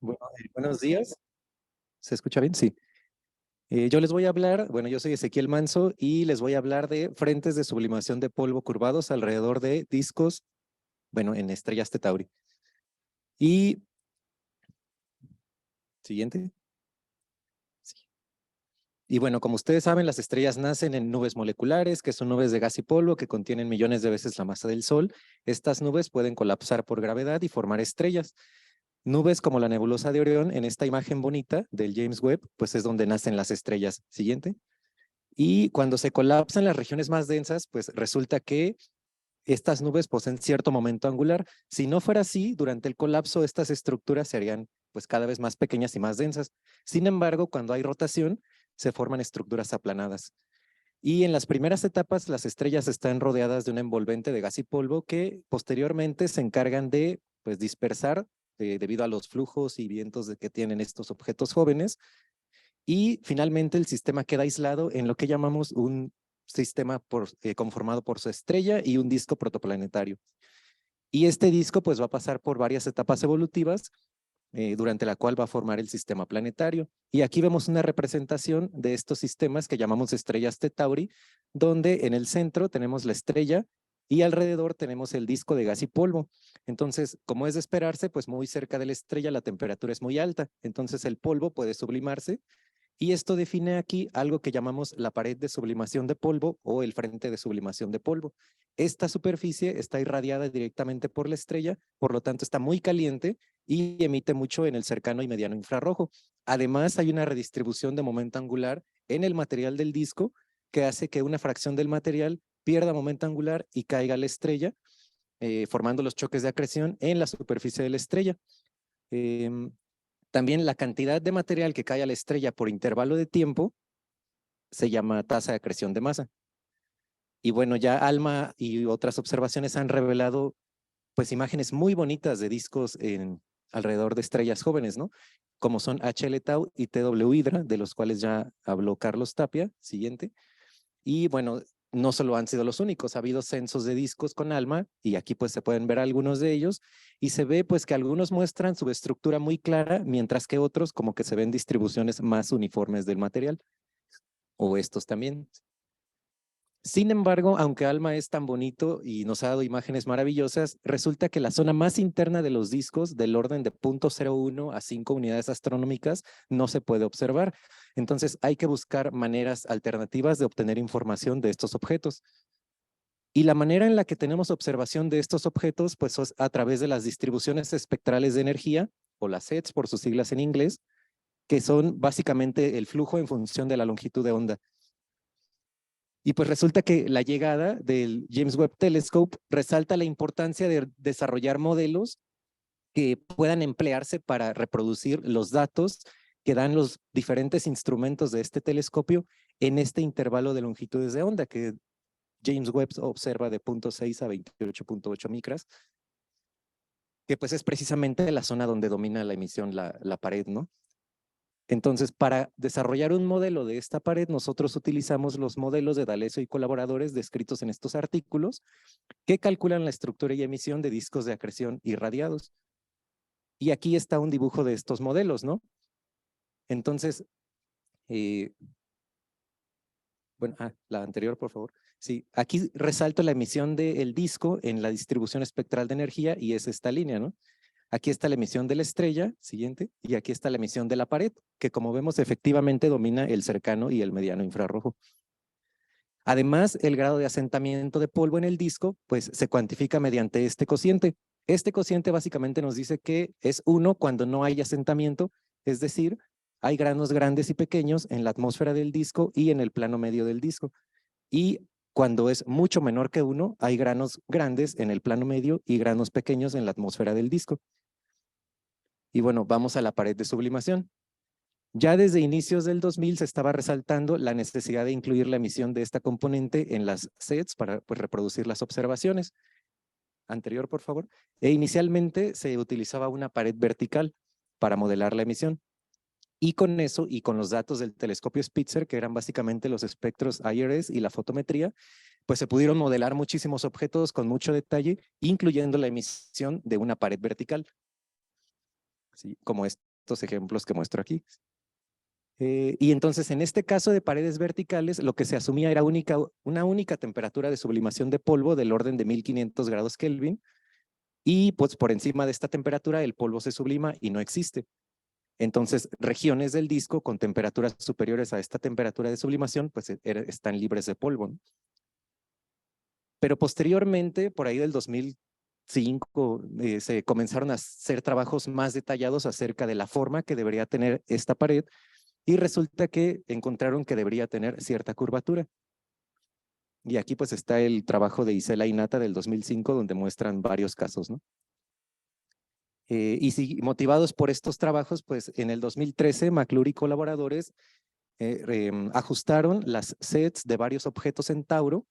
Bueno, buenos días. ¿Se escucha bien? Sí. Yo les voy a hablar, bueno, yo soy Ezequiel Manso y les voy a hablar de frentes de sublimación de polvo curvados alrededor de discos, bueno, en estrellas T Tauri. Y, siguiente. Sí. Y bueno, como ustedes saben, las estrellas nacen en nubes moleculares, que son nubes de gas y polvo que contienen millones de veces la masa del Sol. Estas nubes pueden colapsar por gravedad y formar estrellas. Nubes como la nebulosa de Orión, en esta imagen bonita del James Webb, pues es donde nacen las estrellas. Siguiente. Y cuando se colapsan las regiones más densas, pues resulta que estas nubes poseen cierto momento angular. Si no fuera así, durante el colapso estas estructuras se harían pues cada vez más pequeñas y más densas. Sin embargo, cuando hay rotación, se forman estructuras aplanadas. Y en las primeras etapas, las estrellas están rodeadas de un envolvente de gas y polvo que posteriormente se encargan de pues, dispersar debido a los flujos y vientos que tienen estos objetos jóvenes, y finalmente el sistema queda aislado en lo que llamamos un sistema conformado por su estrella y un disco protoplanetario. Y este disco pues va a pasar por varias etapas evolutivas durante la cual va a formar el sistema planetario. Y aquí vemos una representación de estos sistemas que llamamos estrellas T Tauri, donde en el centro tenemos la estrella y alrededor tenemos el disco de gas y polvo. Entonces, como es de esperarse, pues muy cerca de la estrella la temperatura es muy alta, entonces el polvo puede sublimarse y esto define aquí algo que llamamos la pared de sublimación de polvo o el frente de sublimación de polvo. Esta superficie está irradiada directamente por la estrella, por lo tanto está muy caliente y emite mucho en el cercano y mediano infrarrojo. Además, hay una redistribución de momento angular en el material del disco que hace que una fracción del material pierda momento angular y caiga a la estrella, formando los choques de acreción en la superficie de la estrella. Eh, También la cantidad de material que cae a la estrella por intervalo de tiempo se llama tasa de acreción de masa. Y bueno, ya ALMA y otras observaciones han revelado pues imágenes muy bonitas de discos alrededor de estrellas jóvenes, ¿no? Como son HL Tau y TW Hydra, de los cuales ya habló Carlos Tapia, siguiente. Y bueno, no solo han sido los únicos, ha habido censos de discos con ALMA y aquí pues se pueden ver algunos de ellos y se ve pues que algunos muestran su estructura muy clara, mientras que otros como que se ven distribuciones más uniformes del material, o estos también. Sin embargo, aunque ALMA es tan bonito y nos ha dado imágenes maravillosas, resulta que la zona más interna de los discos, del orden de 0.01 a 5 unidades astronómicas, no se puede observar. Entonces hay que buscar maneras alternativas de obtener información de estos objetos. Y la manera en la que tenemos observación de estos objetos, pues es a través de las distribuciones espectrales de energía, o las SETs por sus siglas en inglés, que son básicamente el flujo en función de la longitud de onda. Y pues resulta que la llegada del James Webb Telescope resalta la importancia de desarrollar modelos que puedan emplearse para reproducir los datos que dan los diferentes instrumentos de este telescopio en este intervalo de longitudes de onda que James Webb observa de 0.6 a 28.8 micras, que pues es precisamente la zona donde domina la emisión, la pared, ¿no? Entonces, para desarrollar un modelo de esta pared, nosotros utilizamos los modelos de D'Alessio y colaboradores descritos en estos artículos que calculan la estructura y emisión de discos de acreción irradiados. Y aquí está un dibujo de estos modelos, ¿no? Entonces, eh, bueno, la anterior, por favor. Sí, aquí resalto la emisión del disco en la distribución espectral de energía y es esta línea, ¿no? Aquí está la emisión de la estrella, siguiente, y aquí está la emisión de la pared, que como vemos efectivamente domina el cercano y el mediano infrarrojo. Además, el grado de asentamiento de polvo en el disco, pues se cuantifica mediante este cociente. Este cociente básicamente nos dice que es 1 cuando no hay asentamiento, es decir, hay granos grandes y pequeños en la atmósfera del disco y en el plano medio del disco. Y cuando es mucho menor que 1, hay granos grandes en el plano medio y granos pequeños en la atmósfera del disco. Y bueno, vamos a la pared de sublimación. Ya desde inicios del 2000 se estaba resaltando la necesidad de incluir la emisión de esta componente en las sets para pues, reproducir las observaciones. Anterior, por favor. E inicialmente se utilizaba una pared vertical para modelar la emisión. Y con eso y con los datos del telescopio Spitzer, que eran básicamente los espectros IRS y la fotometría, pues se pudieron modelar muchísimos objetos con mucho detalle, incluyendo la emisión de una pared vertical, ¿sí? Como es estos ejemplos que muestro aquí. Y entonces, en este caso de paredes verticales, lo que se asumía era una única temperatura de sublimación de polvo del orden de 1500 grados Kelvin, y pues por encima de esta temperatura el polvo se sublima y no existe. Entonces, regiones del disco con temperaturas superiores a esta temperatura de sublimación, pues están libres de polvo, ¿no? Pero posteriormente, por ahí del 2005, se comenzaron a hacer trabajos más detallados acerca de la forma que debería tener esta pared, y resulta que encontraron que debería tener cierta curvatura. Y aquí pues está el trabajo de Isela y Nata del 2005, donde muestran varios casos, ¿no? Y si motivados por estos trabajos, pues en el 2013 McClure y colaboradores ajustaron las sets de varios objetos en Tauro,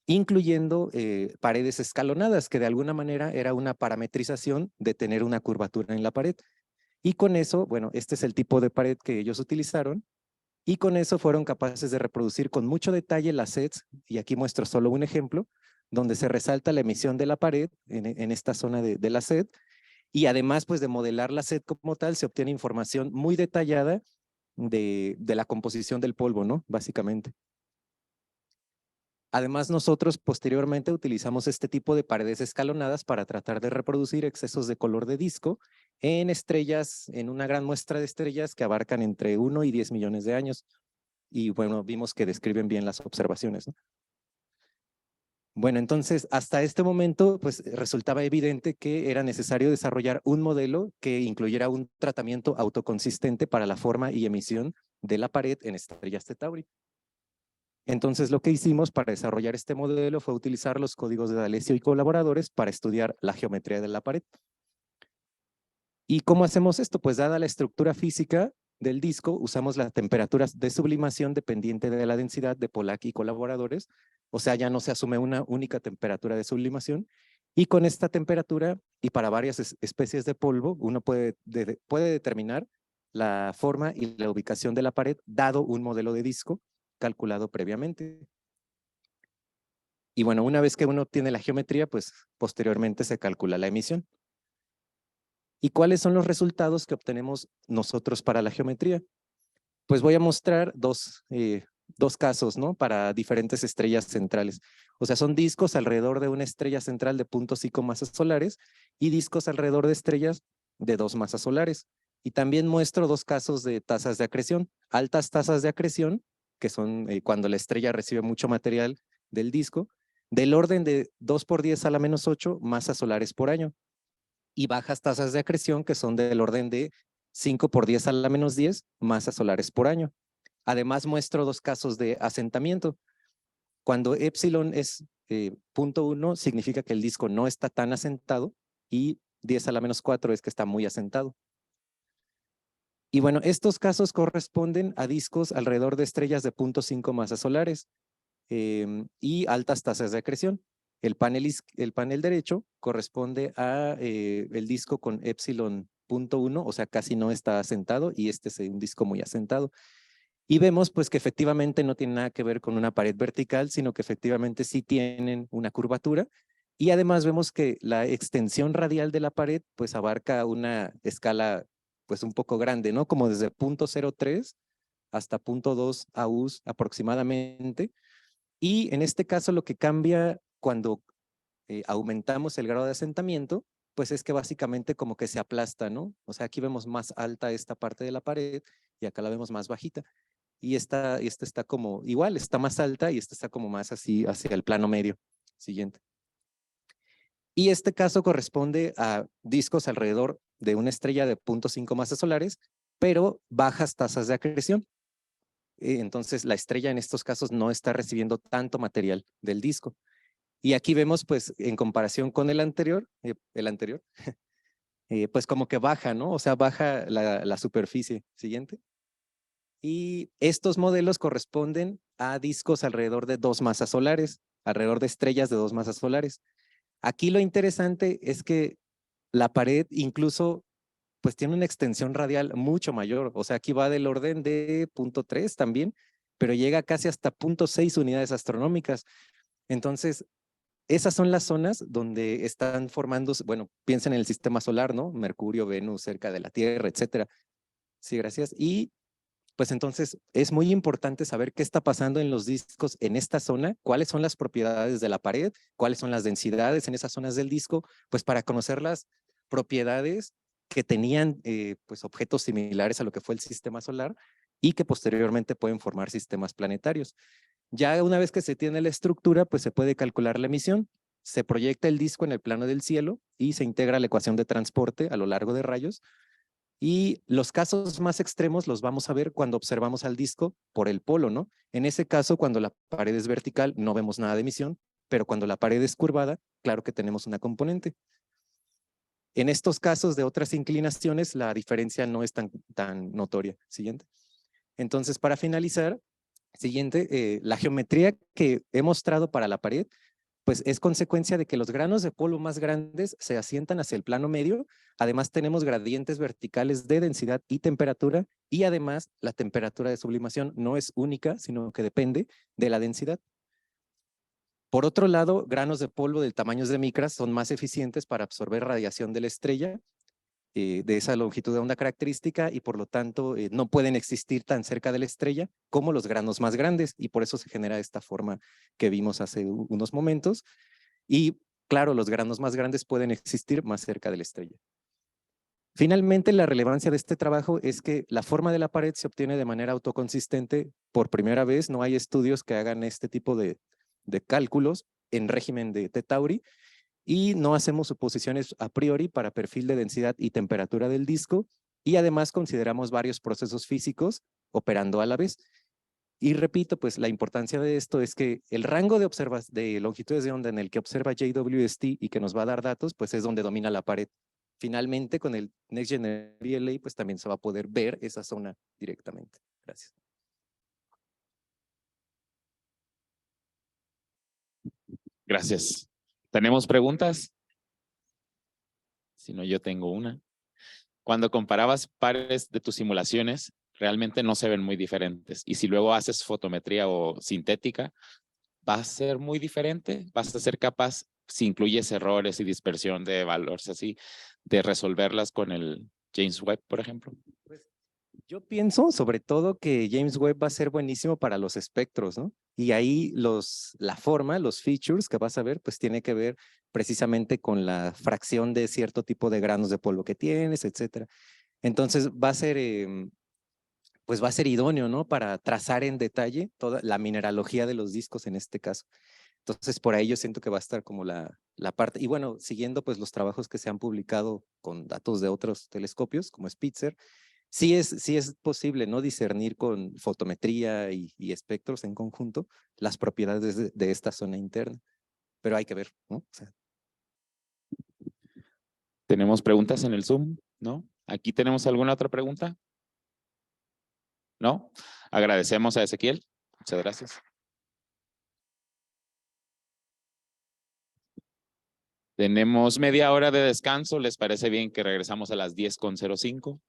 incluyendo paredes escalonadas, que de alguna manera era una parametrización de tener una curvatura en la pared. Y con eso, bueno, este es el tipo de pared que ellos utilizaron, y con eso fueron capaces de reproducir con mucho detalle las sets, y aquí muestro solo un ejemplo, donde se resalta la emisión de la pared en esta zona de la set, y además pues de modelar la set como tal, se obtiene información muy detallada de la composición del polvo, ¿no? Básicamente. Además, nosotros posteriormente utilizamos este tipo de paredes escalonadas para tratar de reproducir excesos de color de disco en estrellas, en una gran muestra de estrellas que abarcan entre 1 y 10 millones de años. Y bueno, vimos que describen bien las observaciones, ¿no? Bueno, entonces, hasta este momento, pues resultaba evidente que era necesario desarrollar un modelo que incluyera un tratamiento autoconsistente para la forma y emisión de la pared en estrellas de Tauri. Entonces, lo que hicimos para desarrollar este modelo fue utilizar los códigos de D'Alessio y colaboradores para estudiar la geometría de la pared. ¿Y cómo hacemos esto? Pues dada la estructura física del disco, usamos las temperaturas de sublimación dependiente de la densidad de Pollack y colaboradores, o sea, ya no se asume una única temperatura de sublimación, y con esta temperatura y para varias especies de polvo, uno puede determinar la forma y la ubicación de la pared dado un modelo de disco calculado previamente. Y bueno, una vez que uno obtiene la geometría, pues posteriormente se calcula la emisión. ¿Y cuáles son los resultados que obtenemos nosotros para la geometría? Pues voy a mostrar dos casos, ¿no? Para diferentes estrellas centrales. O sea, son discos alrededor de una estrella central de 0.5 masas solares y discos alrededor de estrellas de 2 masas solares. Y también muestro dos casos de tasas de acreción. Altas tasas de acreción, que son cuando la estrella recibe mucho material del disco, del orden de 2 por 10 a la menos 8 masas solares por año. Y bajas tasas de acreción, que son del orden de 5 por 10 a la menos 10 masas solares por año. Además, muestro dos casos de asentamiento. Cuando epsilon es 0.1, significa que el disco no está tan asentado, y 10 a la menos 4 es que está muy asentado. Y bueno, estos casos corresponden a discos alrededor de estrellas de 0.5 masas solares y altas tasas de acreción. El panel derecho corresponde a el disco con epsilon 0.1, o sea, casi no está asentado, y este es un disco muy asentado. Y vemos pues que efectivamente no tiene nada que ver con una pared vertical, sino que efectivamente sí tienen una curvatura. Y además vemos que la extensión radial de la pared pues abarca una escala pues un poco grande, ¿no? Como desde 0.03 hasta 0.2 AUs aproximadamente. Y en este caso lo que cambia cuando aumentamos el grado de asentamiento, pues es que básicamente como que se aplasta, ¿no? O sea, aquí vemos más alta esta parte de la pared y acá la vemos más bajita. Y esta está como igual, está más alta, y esta está como más así hacia el plano medio. Siguiente. Y este caso corresponde a discos alrededor de una estrella de 0.5 masas solares, pero bajas tasas de acreción. Entonces la estrella en estos casos no está recibiendo tanto material del disco. Y aquí vemos pues en comparación con el anterior, pues como que baja, ¿no? O sea, baja la superficie. Siguiente. Y estos modelos corresponden a discos alrededor de 2 masas solares, alrededor de estrellas de 2 masas solares. Aquí lo interesante es que la pared incluso pues tiene una extensión radial mucho mayor. O sea, aquí va del orden de 0.3 también, pero llega casi hasta 0.6 unidades astronómicas. Entonces, esas son las zonas donde están formándose, bueno, piensen en el sistema solar, ¿no? Mercurio, Venus, cerca de la Tierra, etcétera. Sí, gracias. Y pues entonces es muy importante saber qué está pasando en los discos en esta zona, cuáles son las propiedades de la pared, cuáles son las densidades en esas zonas del disco, pues para conocer las propiedades que tenían pues objetos similares a lo que fue el sistema solar y que posteriormente pueden formar sistemas planetarios. Ya una vez que se tiene la estructura, pues se puede calcular la emisión, se proyecta el disco en el plano del cielo y se integra la ecuación de transporte a lo largo de rayos. Y los casos más extremos los vamos a ver cuando observamos al disco por el polo, ¿no? En ese caso, cuando la pared es vertical, no vemos nada de emisión, pero cuando la pared es curvada, claro que tenemos una componente. En estos casos de otras inclinaciones, la diferencia no es tan notoria. Siguiente. Entonces, para finalizar, siguiente, la geometría que he mostrado para la pared pues es consecuencia de que los granos de polvo más grandes se asientan hacia el plano medio. Además, tenemos gradientes verticales de densidad y temperatura, y además la temperatura de sublimación no es única, sino que depende de la densidad. Por otro lado, granos de polvo de tamaños de micras son más eficientes para absorber radiación de la estrella de esa longitud de onda característica y por lo tanto no pueden existir tan cerca de la estrella como los granos más grandes, y por eso se genera esta forma que vimos hace unos momentos. Y claro, los granos más grandes pueden existir más cerca de la estrella. Finalmente, la relevancia de este trabajo es que la forma de la pared se obtiene de manera autoconsistente. Por primera vez, no hay estudios que hagan este tipo de cálculos en régimen de T Tauri, y no hacemos suposiciones a priori para perfil de densidad y temperatura del disco, y además consideramos varios procesos físicos operando a la vez. Y repito, pues la importancia de esto es que el rango de longitudes de onda en el que observa JWST y que nos va a dar datos, pues es donde domina la pared. Finalmente, con el Next Generation VLA, pues también se va a poder ver esa zona directamente. Gracias. Gracias. ¿Tenemos preguntas? Si no, yo tengo una. Cuando comparabas pares de tus simulaciones, realmente no se ven muy diferentes. Y si luego haces fotometría o sintética, va a ser muy diferente. Vas a ser capaz, si incluyes errores y dispersión de valores así, de resolverlas con el James Webb, por ejemplo. Pues yo pienso sobre todo que James Webb va a ser buenísimo para los espectros, ¿no? Y ahí la forma, los features que vas a ver, pues tiene que ver precisamente con la fracción de cierto tipo de granos de polvo que tienes, etcétera. Entonces va a ser, pues va a ser idóneo, ¿no? Para trazar en detalle toda la mineralogía de los discos en este caso. Entonces, por ahí yo siento que va a estar como la parte, y bueno, siguiendo pues los trabajos que se han publicado con datos de otros telescopios, como Spitzer, sí es posible, ¿no? Discernir con fotometría y espectros en conjunto las propiedades de esta zona interna, pero hay que ver, ¿no? O sea, ¿Tenemos preguntas en el Zoom? ¿No? ¿Aquí tenemos alguna otra pregunta? ¿No? Agradecemos a Ezequiel. Muchas gracias. Tenemos media hora de descanso. ¿Les parece bien que regresamos a las 10:05?